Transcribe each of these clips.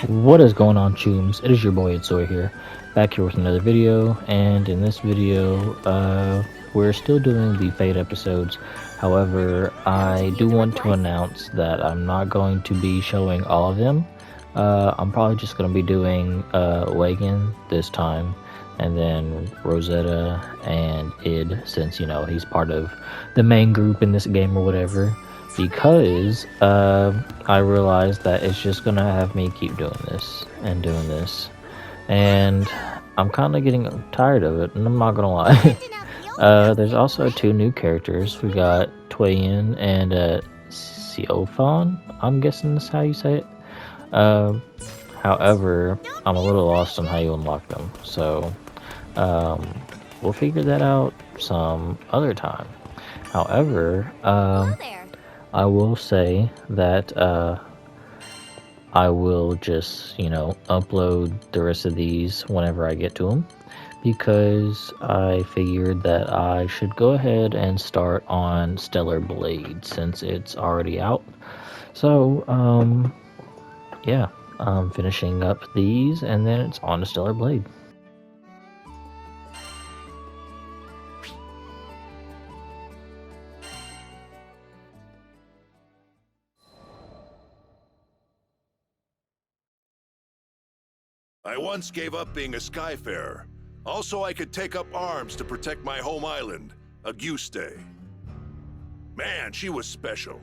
What is going on, Chooms? It is your boy Soy here, back here with another video, and in this video, we're still doing the Fate episodes. However, I do want to announce that I'm not going to be showing all of them. I'm probably just going to be doing Eugen this time, and then Rosetta and Id, since, you know, he's part of the main group in this game or whatever. Because I realized that it's just gonna have me keep doing this and doing this, and I'm kind of getting tired of it, and I'm not gonna lie. There's also two new characters. We got Toyin and Siofon. I'm guessing that's how you say it. However, I'm a little lost on how you unlock them, so we'll figure that out some other time. However, I will say that I will just, you know, upload the rest of these whenever I get to them, because I figured that I should go ahead and start on Stellar Blade since it's already out. So, yeah, I'm finishing up these and then it's on to Stellar Blade. I once gave up being a skyfarer. Also, I could take up arms to protect my home island, Auguste. Man, she was special.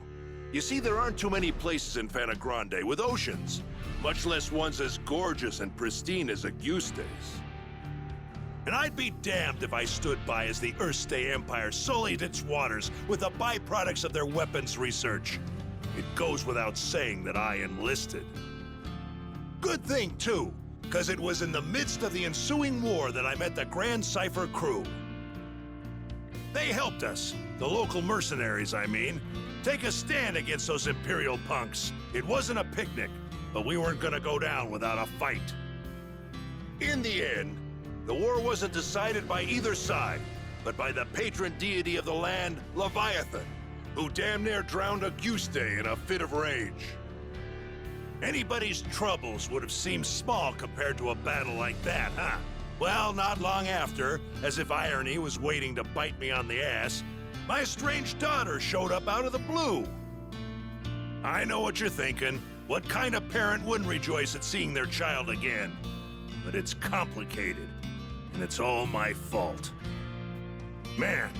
You see, there aren't too many places in Fana Grande with oceans, much less ones as gorgeous and pristine as Auguste's. And I'd be damned if I stood by as the Erste Empire sullied its waters with the byproducts of their weapons research. It goes without saying that I enlisted. Good thing, too, because it was in the midst of the ensuing war that I met the Grand Cipher crew. They helped us, the local mercenaries, I mean, take a stand against those Imperial punks. It wasn't a picnic, but we weren't gonna go down without a fight. In the end, the war wasn't decided by either side, but by the patron deity of the land, Leviathan, who damn near drowned Auguste in a fit of rage. Anybody's troubles would have seemed small compared to a battle like that, huh? Well, not long after, as if irony was waiting to bite me on the ass, my estranged daughter showed up out of the blue. I know what you're thinking. What kind of parent wouldn't rejoice at seeing their child again? But it's complicated, and it's all my fault. Man,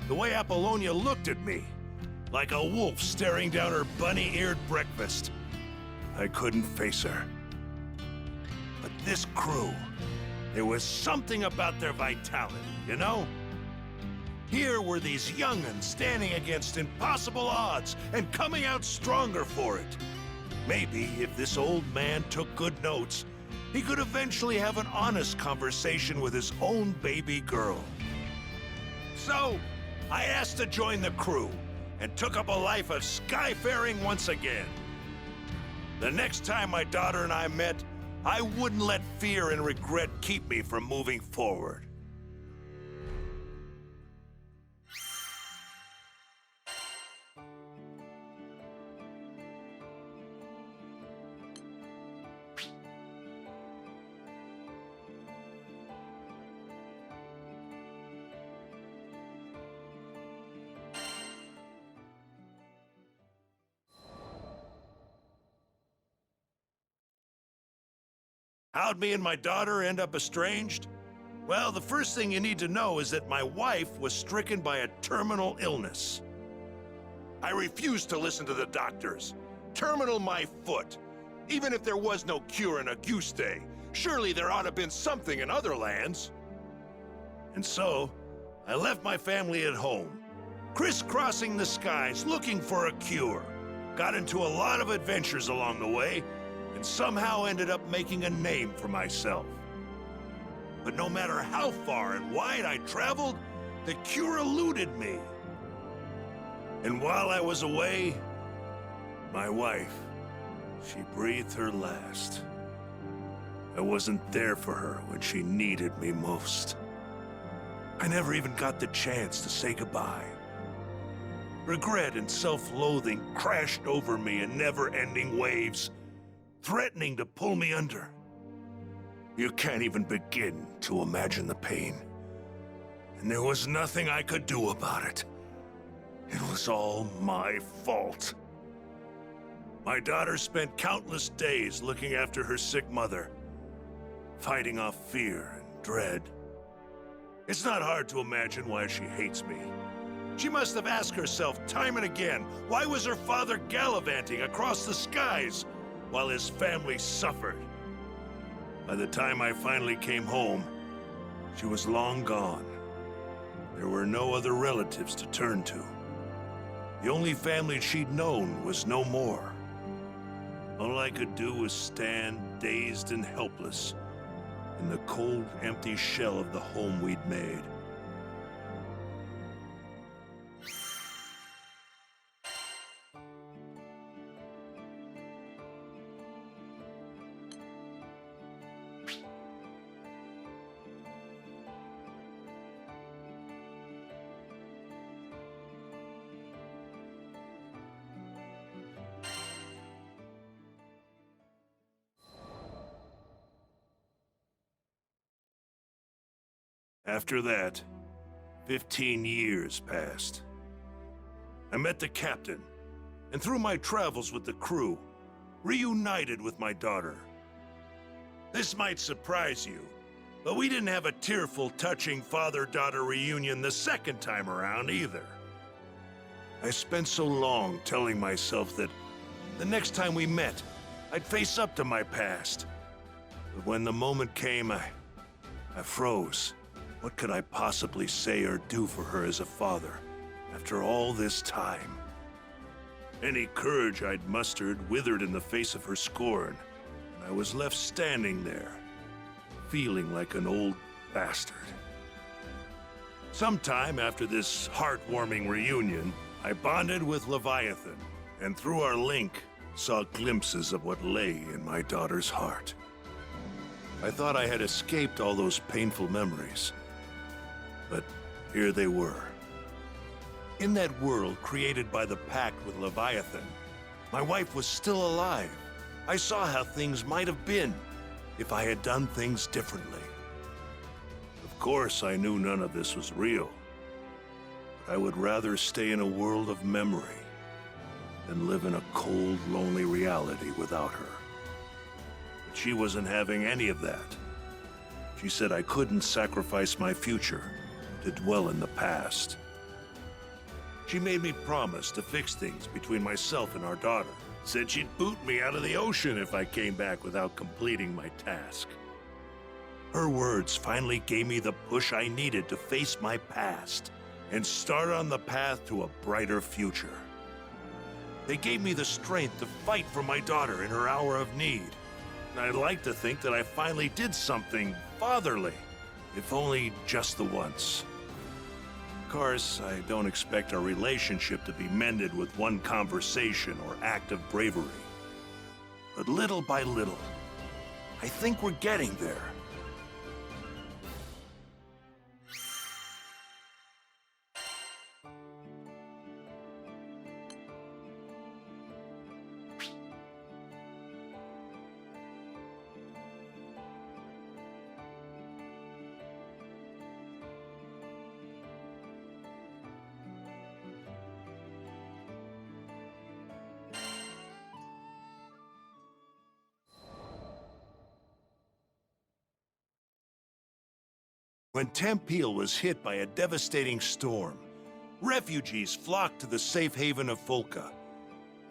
the way Apollonia looked at me, like a wolf staring down her bunny-eared breakfast. I couldn't face her. But this crew, there was something about their vitality, you know? Here were these young'uns standing against impossible odds and coming out stronger for it. Maybe if this old man took good notes, he could eventually have an honest conversation with his own baby girl. So, I asked to join the crew and took up a life of skyfaring once again. The next time my daughter and I met, I wouldn't let fear and regret keep me from moving forward. How'd me and my daughter end up estranged? Well, the first thing you need to know is that my wife was stricken by a terminal illness. I refused to listen to the doctors. Terminal my foot. Even if there was no cure in Auguste, surely there ought to have been something in other lands. And so, I left my family at home, crisscrossing the skies looking for a cure. Got into a lot of adventures along the way, and somehow ended up making a name for myself. But no matter how far and wide I traveled, the cure eluded me. And while I was away, my wife, she breathed her last. I wasn't there for her when she needed me most. I never even got the chance to say goodbye. Regret and self-loathing crashed over me in never-ending waves. threatening to pull me under. You can't even begin to imagine the pain. And there was nothing I could do about it. It was all my fault. My daughter spent countless days looking after her sick mother, fighting off fear and dread. It's not hard to imagine why she hates me. She must have asked herself time and again, why was her father gallivanting across the skies while his family suffered? By the time I finally came home, she was long gone. There were no other relatives to turn to. The only family she'd known was no more. All I could do was stand dazed and helpless in the cold, empty shell of the home we'd made. After that, 15 years passed. I met the captain, and through my travels with the crew, reunited with my daughter. This might surprise you, but we didn't have a tearful, touching father-daughter reunion the second time around either. I spent so long telling myself that the next time we met, I'd face up to my past. But when the moment came, I froze. What could I possibly say or do for her as a father, after all this time? Any courage I'd mustered withered in the face of her scorn, and I was left standing there, feeling like an old bastard. Sometime after this heartwarming reunion, I bonded with Leviathan, and through our link, saw glimpses of what lay in my daughter's heart. I thought I had escaped all those painful memories. But here they were. In that world created by the pact with Leviathan, my wife was still alive. I saw how things might have been if I had done things differently. Of course, I knew none of this was real. But I would rather stay in a world of memory than live in a cold, lonely reality without her. But she wasn't having any of that. She said I couldn't sacrifice my future to dwell in the past. She made me promise to fix things between myself and our daughter. Said she'd boot me out of the ocean if I came back without completing my task. Her words finally gave me the push I needed to face my past and start on the path to a brighter future. They gave me the strength to fight for my daughter in her hour of need. And I'd like to think that I finally did something fatherly, if only just the once. Of course, I don't expect our relationship to be mended with one conversation or act of bravery. But little by little, I think we're getting there. When Tempeal was hit by a devastating storm, refugees flocked to the safe haven of Folka.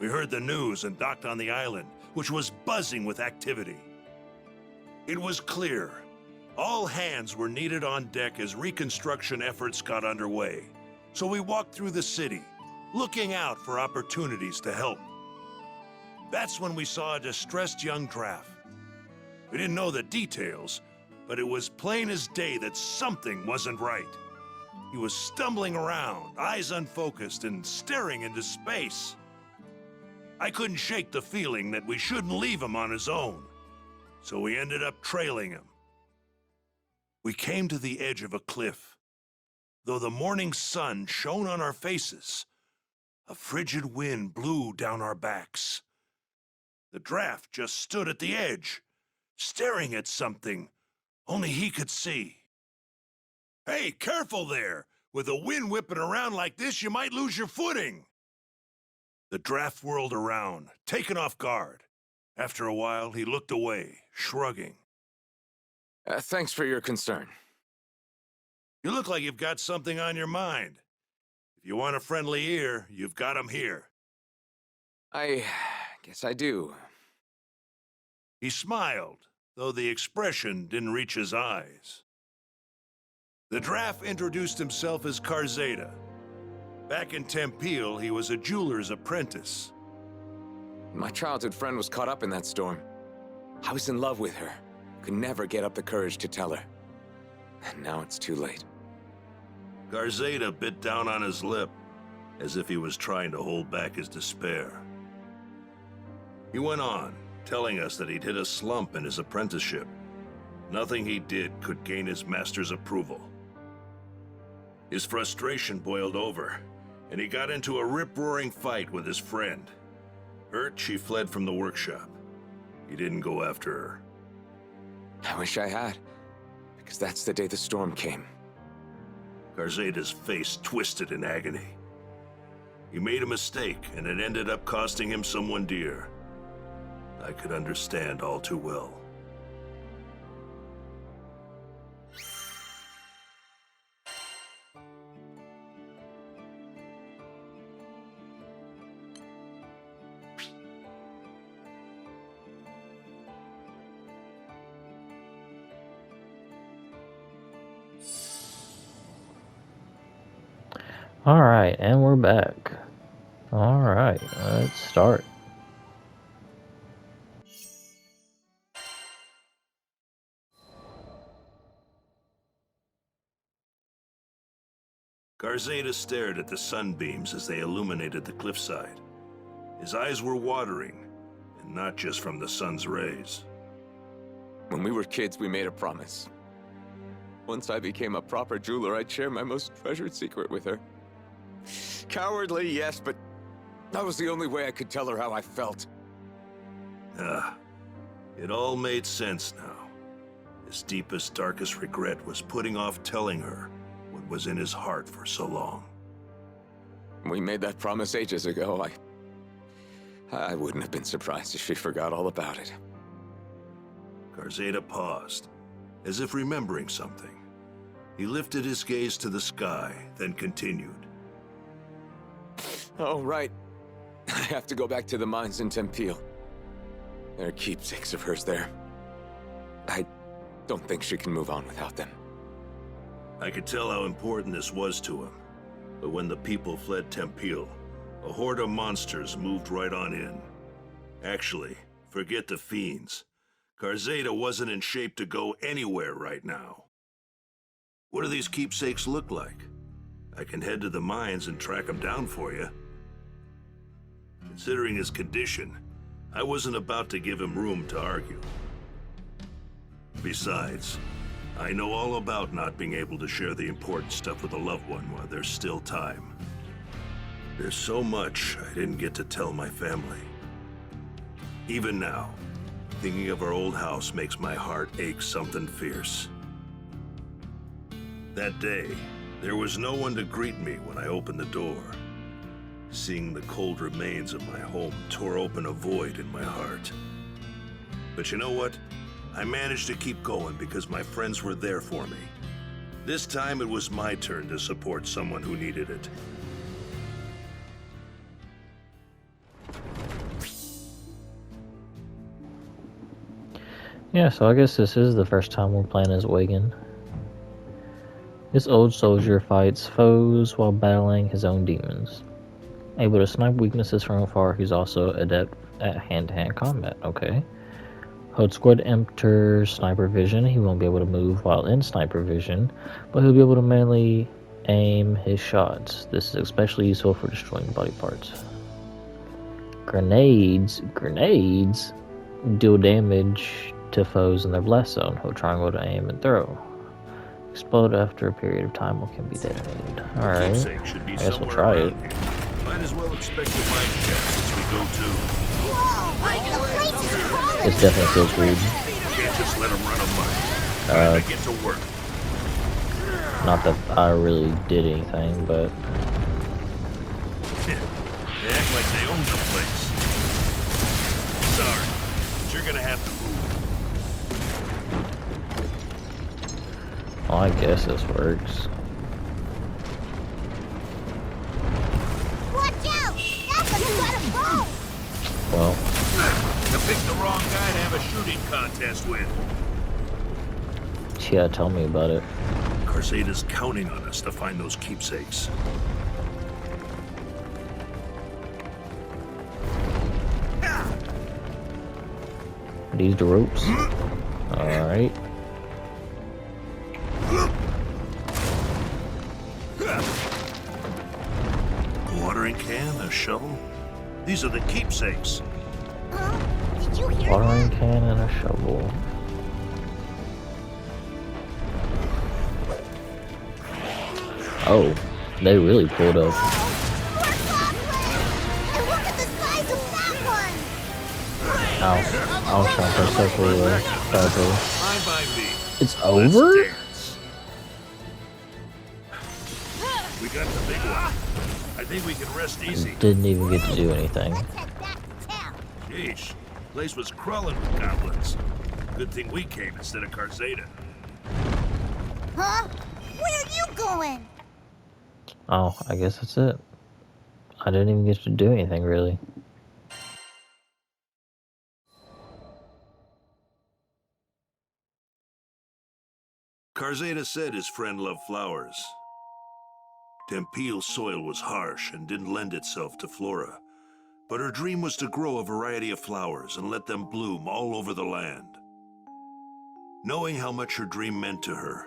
We heard the news and docked on the island, which was buzzing with activity. It was clear. All hands were needed on deck as reconstruction efforts got underway. So we walked through the city, looking out for opportunities to help. That's when we saw a distressed young draft. We didn't know the details, but it was plain as day that something wasn't right. He was stumbling around, eyes unfocused, and staring into space. I couldn't shake the feeling that we shouldn't leave him on his own, so we ended up trailing him. We came to the edge of a cliff. Though the morning sun shone on our faces, a frigid wind blew down our backs. The draft just stood at the edge, staring at something only he could see. Hey, careful there! With the wind whipping around like this, you might lose your footing! The draft whirled around, taken off guard. After a while, he looked away, shrugging. Thanks for your concern. You look like you've got something on your mind. If you want a friendly ear, you've got him here. I guess I do. He smiled, though the expression didn't reach his eyes. The draft introduced himself as Karzeda. Back in Tempeal, he was a jeweler's apprentice. My childhood friend was caught up in that storm. I was in love with her. Could never get up the courage to tell her. And now it's too late. Karzeda bit down on his lip, as if he was trying to hold back his despair. He went on, telling us that he'd hit a slump in his apprenticeship. Nothing he did could gain his master's approval. His frustration boiled over, and he got into a rip-roaring fight with his friend. Hurt, she fled from the workshop. He didn't go after her. I wish I had, because that's the day the storm came. Karzeda's face twisted in agony. He made a mistake, and it ended up costing him someone dear. I could understand all too well. Alright, and we're back. Alright, let's start. Karzeda stared at the sunbeams as they illuminated the cliffside. His eyes were watering, and not just from the sun's rays. When we were kids, we made a promise. Once I became a proper jeweler, I'd share my most treasured secret with her. Cowardly, yes, but that was the only way I could tell her how I felt. It all made sense now. His deepest, darkest regret was putting off telling her what was in his heart for so long. We made that promise ages ago. I wouldn't have been surprised if she forgot all about it. Karzeda paused, as if remembering something. He lifted his gaze to the sky, then continued. Oh, right. I have to go back to the mines in Tempeal. There are keepsakes of hers there. I don't think she can move on without them. I could tell how important this was to him. But when the people fled Tempeal, a horde of monsters moved right on in. Actually, forget the fiends. Karzeda wasn't in shape to go anywhere right now. What do these keepsakes look like? I can head to the mines and track them down for you. Considering his condition, I wasn't about to give him room to argue. Besides, I know all about not being able to share the important stuff with a loved one while there's still time. There's so much I didn't get to tell my family. Even now, thinking of our old house makes my heart ache something fierce. That day, there was no one to greet me when I opened the door. Seeing the cold remains of my home tore open a void in my heart. But you know what? I managed to keep going because my friends were there for me. This time it was my turn to support someone who needed it. Yeah, so I guess this is the first time we're playing as Eugen. This old soldier fights foes while battling his own demons. Able to snipe weaknesses from afar, he's also adept at hand-to-hand combat. Okay. Hold squad enter sniper vision. He won't be able to move while in sniper vision, but he'll be able to mainly aim his shots. This is especially useful for destroying body parts. Grenades deal damage to foes in their blast zone. Hold triangle to aim and throw. Explode after a period of time or can be detonated. Alright, I guess we'll try it. Might as well expect to find chests as we go too. Whoa! The place This definitely feels weird. Can't just let them run amok. Time to get to work. Not that I really did anything, but They act like they own the place. Sorry, but you're gonna have to move. well, I guess this works. Watch out! That's a got a bow! Well, You picked the wrong guy to have a shooting contest with. yeah, tell me about it. Carzada's counting on us to find those keepsakes. These the ropes. Alright. A watering can, a shovel. These are the keepsakes. Huh? Did you hear Watering that? can and a shovel. Oh, they really pulled up. More clockwork! And look at the size of that one! I'll try for circle properly. Fine by me. It's Let's over? dance. We got the big one. I think we can rest easy. Didn't even get to do anything. Let's head back to town. Sheesh, place was crawling with goblins. Good thing we came instead of Carzada. Huh? Where are you going? Oh, I guess that's it. I didn't even get to do anything, really. Carzada said his friend loved flowers. Tempeal's soil was harsh and didn't lend itself to flora, but her dream was to grow a variety of flowers and let them bloom all over the land. Knowing how much her dream meant to her,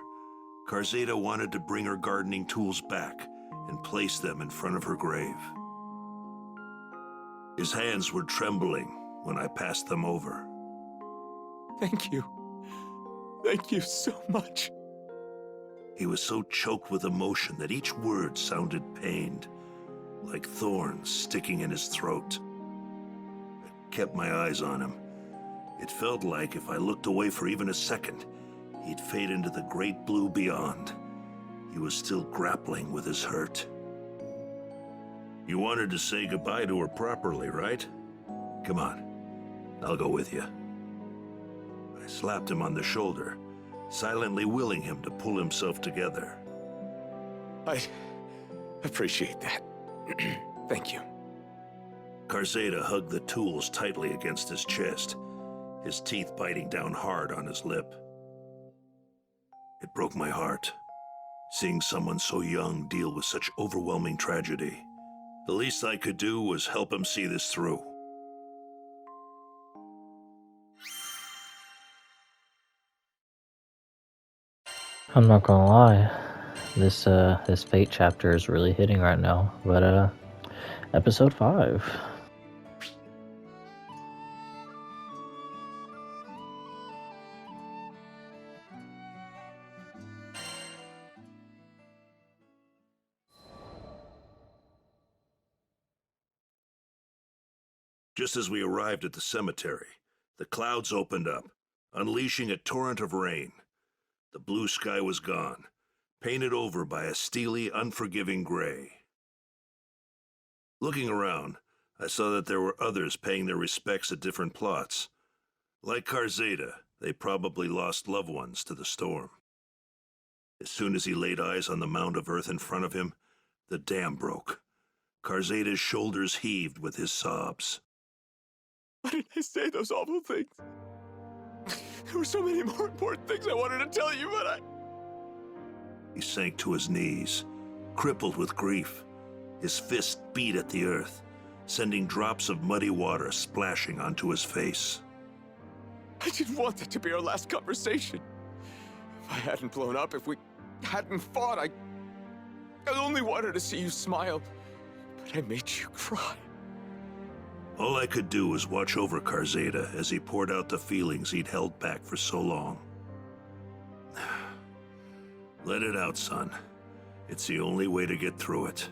Carzada wanted to bring her gardening tools back and place them in front of her grave. His hands were trembling when I passed them over. Thank you. Thank you so much. He was so choked with emotion that each word sounded pained, like thorns sticking in his throat. I kept my eyes on him. It felt like if I looked away for even a second, he'd fade into the great blue beyond. He was still grappling with his hurt. You wanted to say goodbye to her properly, right? Come on, I'll go with you. I slapped him on the shoulder, silently willing him to pull himself together. I appreciate that. Thank you. Carzada hugged the tools tightly against his chest, his teeth biting down hard on his lip. It broke my heart, seeing someone so young deal with such overwhelming tragedy. The least I could do was help him see this through. I'm not gonna lie, this fate chapter is really hitting right now. But episode 5. Just as we arrived at the cemetery, the clouds opened up, unleashing a torrent of rain. The blue sky was gone, painted over by a steely, unforgiving gray. Looking around, I saw that there were others paying their respects at different plots. Like Carzada, they probably lost loved ones to the storm. As soon as he laid eyes on the mound of earth in front of him, the dam broke. Carzada's shoulders heaved with his sobs. Why did I say those awful things? There were so many more important things I wanted to tell you, but He sank to his knees, crippled with grief. His fist beat at the earth, sending drops of muddy water splashing onto his face. I didn't want that to be our last conversation. If I hadn't blown up, if we hadn't fought, I only wanted to see you smile, but I made you cry. All I could do was watch over Carzada as he poured out the feelings he'd held back for so long. Let it out, son. It's the only way to get through it.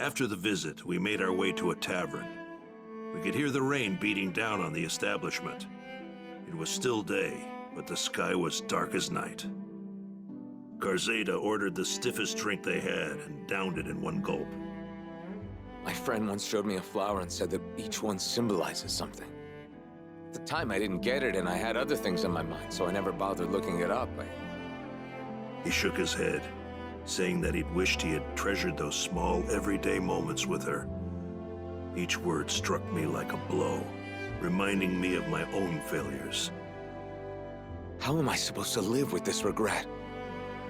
After the visit, we made our way to a tavern. We could hear the rain beating down on the establishment. It was still day, but the sky was dark as night. Garzeda ordered the stiffest drink they had and downed it in one gulp. My friend once showed me a flower and said that each one symbolizes something. At the time, I didn't get it, and I had other things on my mind, so I never bothered looking it up. He shook his head, saying that he'd wished he had treasured those small, everyday moments with her. Each word struck me like a blow, reminding me of my own failures. How am I supposed to live with this regret?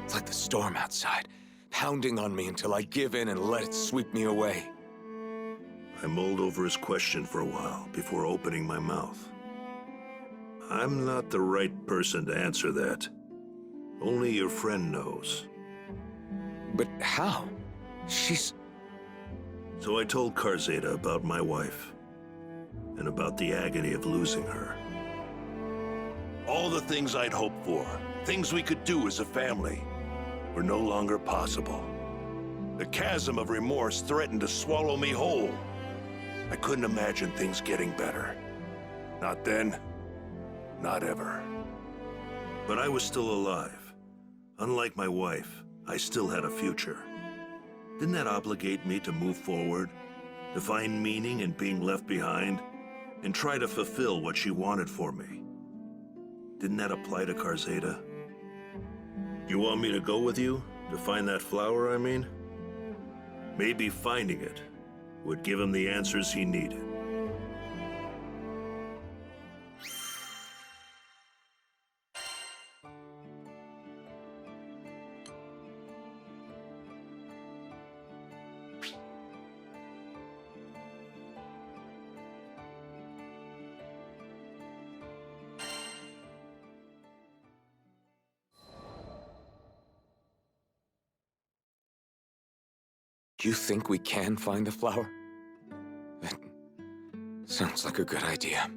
It's like the storm outside, pounding on me until I give in and let it sweep me away. I mulled over his question for a while before opening my mouth. I'm not the right person to answer that. Only your friend knows. But how? She's... So I told Garzeda about my wife, and about the agony of losing her. All the things I'd hoped for, things we could do as a family, were no longer possible. The chasm of remorse threatened to swallow me whole. I couldn't imagine things getting better. Not then, not ever. But I was still alive. Unlike my wife, I still had a future. Didn't that obligate me to move forward, to find meaning in being left behind, and try to fulfill what she wanted for me? Didn't that apply to Garzeda? You want me to go with you? To find that flower, I mean? Maybe finding it would give him the answers he needed. Do you think we can find the flower? That sounds like a good idea.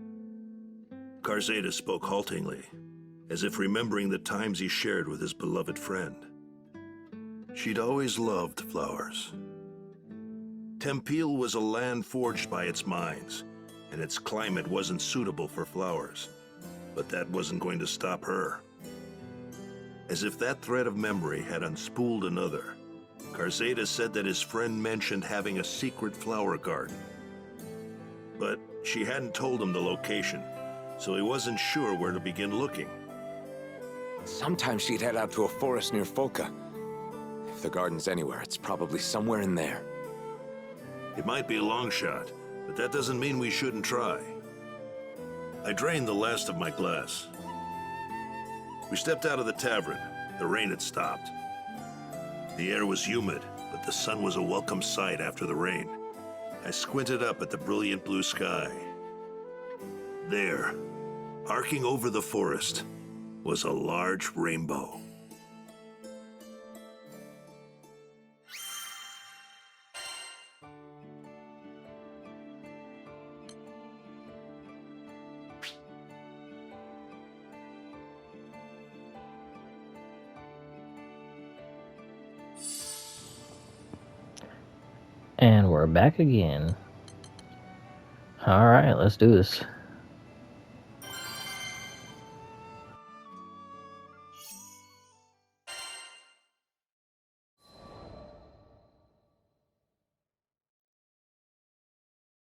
Garzeda spoke haltingly, as if remembering the times he shared with his beloved friend. She'd always loved flowers. Tempil was a land forged by its mines, and its climate wasn't suitable for flowers. But that wasn't going to stop her. As if that thread of memory had unspooled another, Garzeda said that his friend mentioned having a secret flower garden. But she hadn't told him the location, so he wasn't sure where to begin looking. Sometimes she'd head out to a forest near Folka. If the garden's anywhere, it's probably somewhere in there. It might be a long shot, but that doesn't mean we shouldn't try. I drained the last of my glass. We stepped out of the tavern. The rain had stopped. The air was humid, but the sun was a welcome sight after the rain. I squinted up at the brilliant blue sky. There, arcing over the forest, was a large rainbow. And we're back again. Alright, let's do this.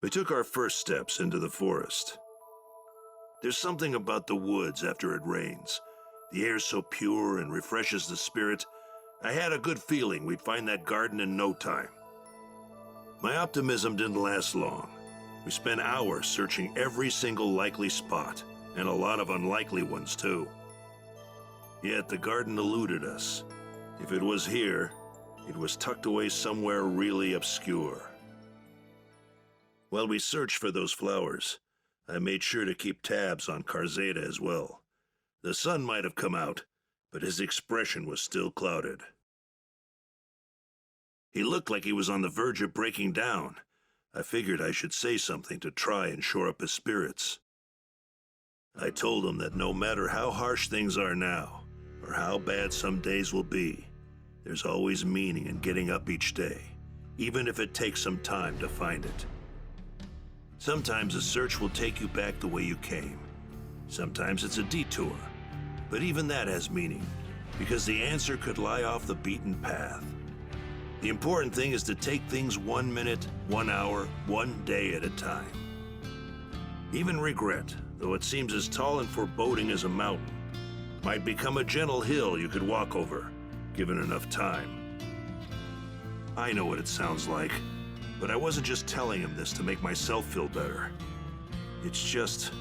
We took our first steps into the forest. There's something about the woods after it rains. The air's so pure and refreshes the spirit. I had a good feeling we'd find that garden in no time. My optimism didn't last long. We spent hours searching every single likely spot, and a lot of unlikely ones too. Yet the garden eluded us. If it was here, it was tucked away somewhere really obscure. While we searched for those flowers, I made sure to keep tabs on Garzeda as well. The sun might have come out, but his expression was still clouded. He looked like he was on the verge of breaking down. I figured I should say something to try and shore up his spirits. I told him that no matter how harsh things are now, or how bad some days will be, there's always meaning in getting up each day, even if it takes some time to find it. Sometimes a search will take you back the way you came. Sometimes it's a detour, but even that has meaning, because the answer could lie off the beaten path. The important thing is to take things 1 minute, 1 hour, 1 day at a time. Even regret, though it seems as tall and foreboding as a mountain, might become a gentle hill you could walk over, given enough time. I know what it sounds like, but I wasn't just telling him this to make myself feel better. It's just...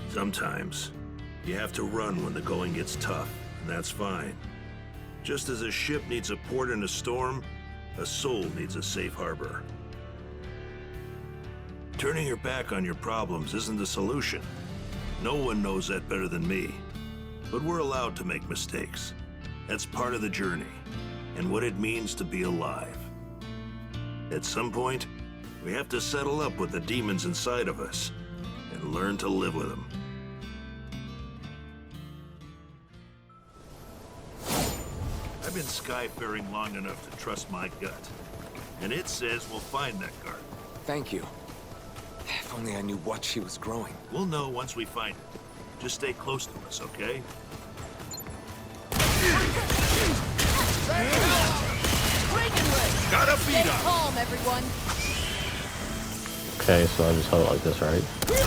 sometimes, you have to run when the going gets tough, and that's fine. Just as a ship needs a port in a storm, a soul needs a safe harbor. Turning your back on your problems isn't the solution. No one knows that better than me. But we're allowed to make mistakes. That's part of the journey, and what it means to be alive. At some point, we have to settle up with the demons inside of us and learn to live with them. I've been skyfaring long enough to trust my gut, and it says we'll find that garden. Thank you. If only I knew what she was growing. We'll know once we find it. Just stay close to us, okay? Gotta beat Stay up! calm, everyone. Okay, so I just hold it like this, right? Let's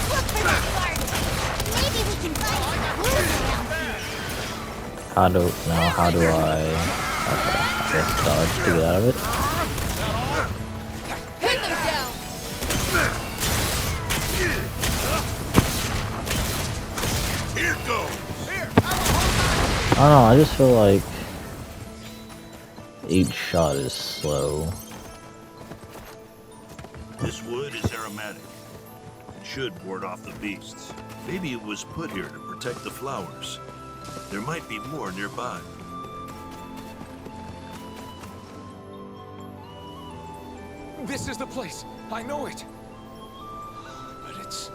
look for this garden. Maybe we can find some clues around here. How do I... Okay, I guess dodge to get out of it. Pin them down. Here goes! I don't know, I just feel like each shot is slow. This wood is aromatic. It should ward off the beasts. Maybe it was put here to protect the flowers. There might be more nearby. This is the place. I know it. But it's...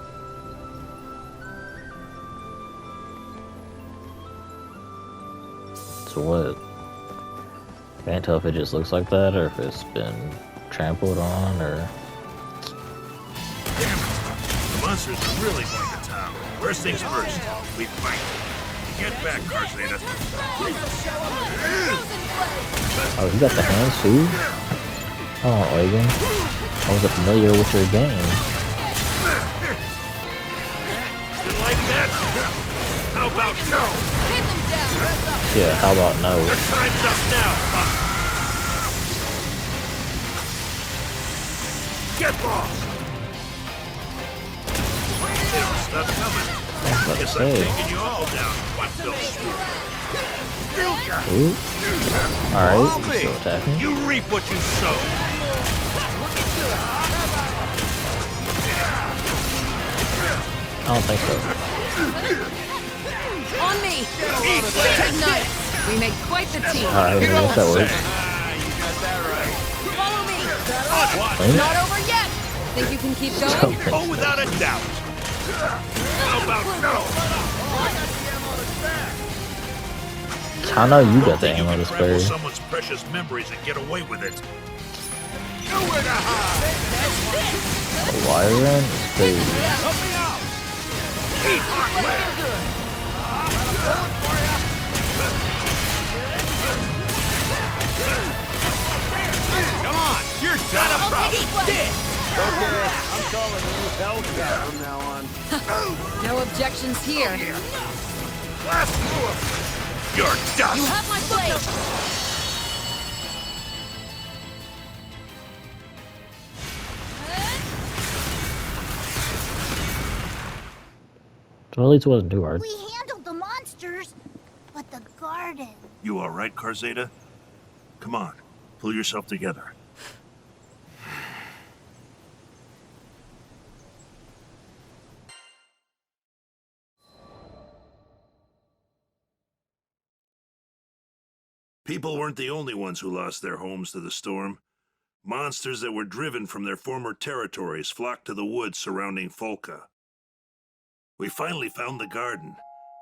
So what? Can't tell if it just looks like that or if it's been trampled on or... Damn it! The monsters are really going to town. First things first, we fight. Get back, Carzeta. Oh, you got the hands too? Oh, Eugen. I wasn't familiar with your game. You like that? How about no? Pin them down. Yeah, how about no? Your time's up now. Get lost. Stop coming. Let's Guess I'm say. taking you all down. What those? Ooh. Alright, still attacking. You reap what you sow. I don't think so. On me! Tonight, we make quite the team. Alright, I guess that works. Follow me! Link? Not over yet! Think you can keep going? Something. Oh, without a doubt. How about no? I know you got the You ammo can to trample spare. someone's precious memories and get away with it. Nowhere to hide. A wire run is crazy. Help me out. Come on, you're done a problem. Okay, I'm calling you Hellcat from now on. No objections here. Last move. You're done. You have my blade! Well, at least it wasn't too hard. We handled the monsters, but the garden. You all right, Carzeta? Come on, pull yourself together. People weren't the only ones who lost their homes to the storm. Monsters that were driven from their former territories flocked to the woods surrounding Folka. We finally found the garden,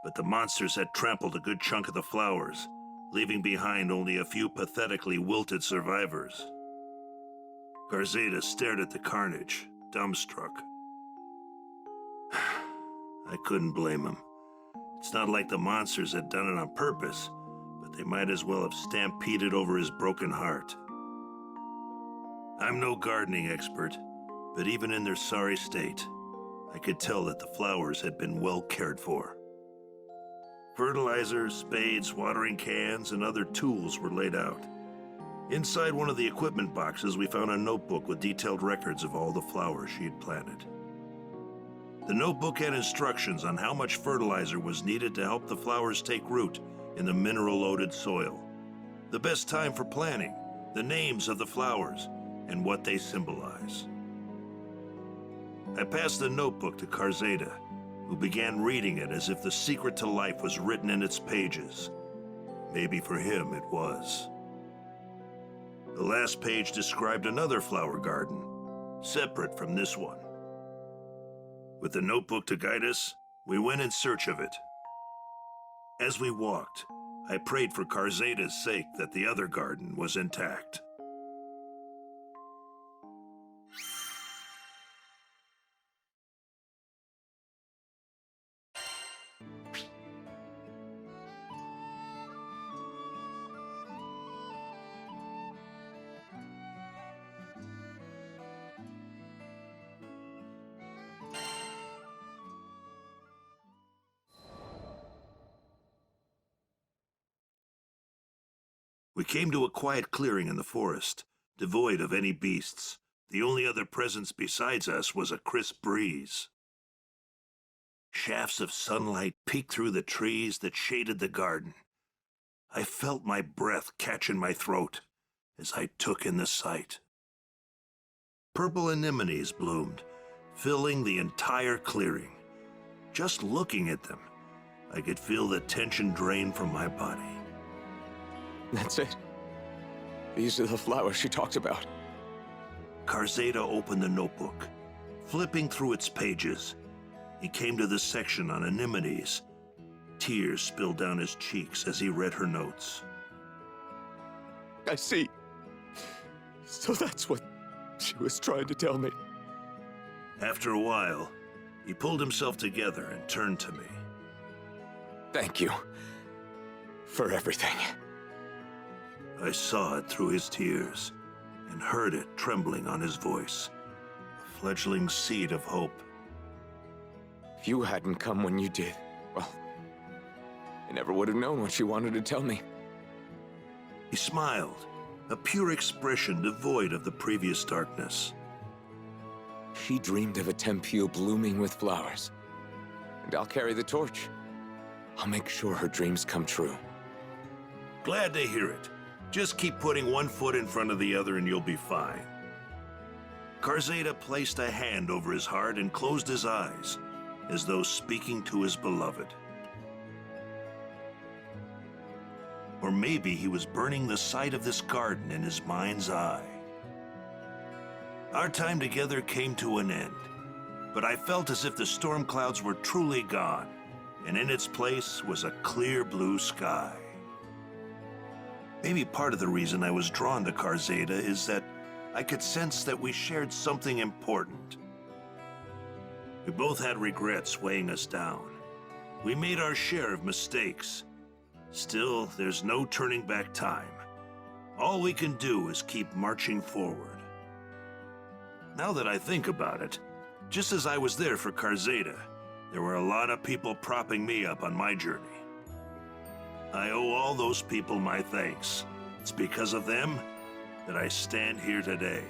but the monsters had trampled a good chunk of the flowers, leaving behind only a few pathetically wilted survivors. Garzeda stared at the carnage, dumbstruck. I couldn't blame him. It's not like the monsters had done it on purpose, but they might as well have stampeded over his broken heart. I'm no gardening expert, but even in their sorry state, I could tell that the flowers had been well cared for. Fertilizer, spades, watering cans, and other tools were laid out. Inside one of the equipment boxes, we found a notebook with detailed records of all the flowers she had planted. The notebook had instructions on how much fertilizer was needed to help the flowers take root in the mineral-loaded soil, the best time for planting, the names of the flowers, and what they symbolize. I passed the notebook to Garzeda, who began reading it as if the secret to life was written in its pages. Maybe for him it was. The last page described another flower garden, separate from this one. With the notebook to guide us, we went in search of it. As we walked, I prayed for Garzeda's sake that the other garden was intact. We came to a quiet clearing in the forest, devoid of any beasts. The only other presence besides us was a crisp breeze. Shafts of sunlight peeked through the trees that shaded the garden. I felt my breath catch in my throat as I took in the sight. Purple anemones bloomed, filling the entire clearing. Just looking at them, I could feel the tension drain from my body. That's it. These are the flowers she talked about. Garzeda opened the notebook. Flipping through its pages, he came to the section on anemones. Tears spilled down his cheeks as he read her notes. I see. So that's what she was trying to tell me. After a while, he pulled himself together and turned to me. Thank you for everything. I saw it through his tears and heard it trembling on his voice, a fledgling seed of hope. If you hadn't come when you did, well, I never would have known what she wanted to tell me. He smiled, a pure expression devoid of the previous darkness. She dreamed of a Tempule blooming with flowers, and I'll carry the torch. I'll make sure her dreams come true. Glad to hear it. Just keep putting one foot in front of the other and you'll be fine. Garzeda placed a hand over his heart and closed his eyes, as though speaking to his beloved. Or maybe he was burning the sight of this garden in his mind's eye. Our time together came to an end, but I felt as if the storm clouds were truly gone, and in its place was a clear blue sky. Maybe part of the reason I was drawn to Garzeda is that I could sense that we shared something important. We both had regrets weighing us down. We made our share of mistakes. Still, there's no turning back time. All we can do is keep marching forward. Now that I think about it, just as I was there for Garzeda, there were a lot of people propping me up on my journey. I owe all those people my thanks. It's because of them that I stand here today.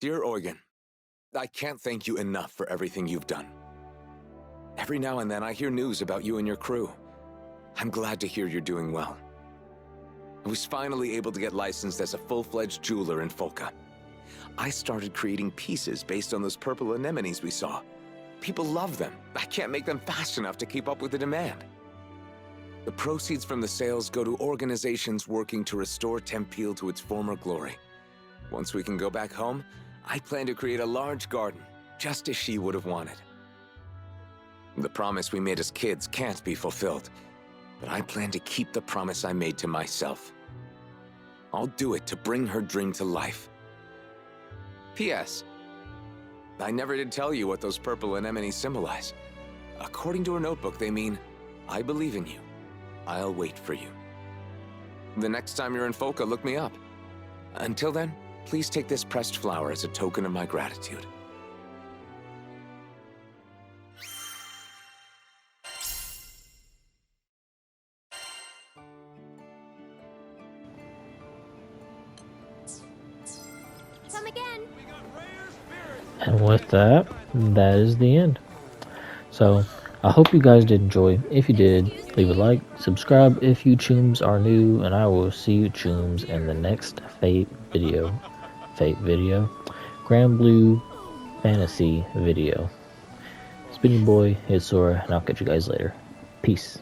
Dear Eugen, I can't thank you enough for everything you've done. Every now and then I hear news about you and your crew. I'm glad to hear you're doing well. I was finally able to get licensed as a full-fledged jeweler in Folka. I started creating pieces based on those purple anemones we saw. People love them. I can't make them fast enough to keep up with the demand. The proceeds from the sales go to organizations working to restore Tempeal to its former glory. Once we can go back home, I plan to create a large garden, just as she would have wanted. The promise we made as kids can't be fulfilled, but I plan to keep the promise I made to myself. I'll do it to bring her dream to life. P.S. I never did tell you what those purple anemones symbolize. According to her notebook, they mean, I believe in you. I'll wait for you. The next time you're in Folka, look me up. Until then, please take this pressed flower as a token of my gratitude. Come again. And with that, that is the end. So, I hope you guys did enjoy. If you did, leave a like, subscribe if you chooms are new, and I will see you chooms in the next Fate video. Granblue Fantasy video. It's been your boy, it's Sora, and I'll catch you guys later. Peace.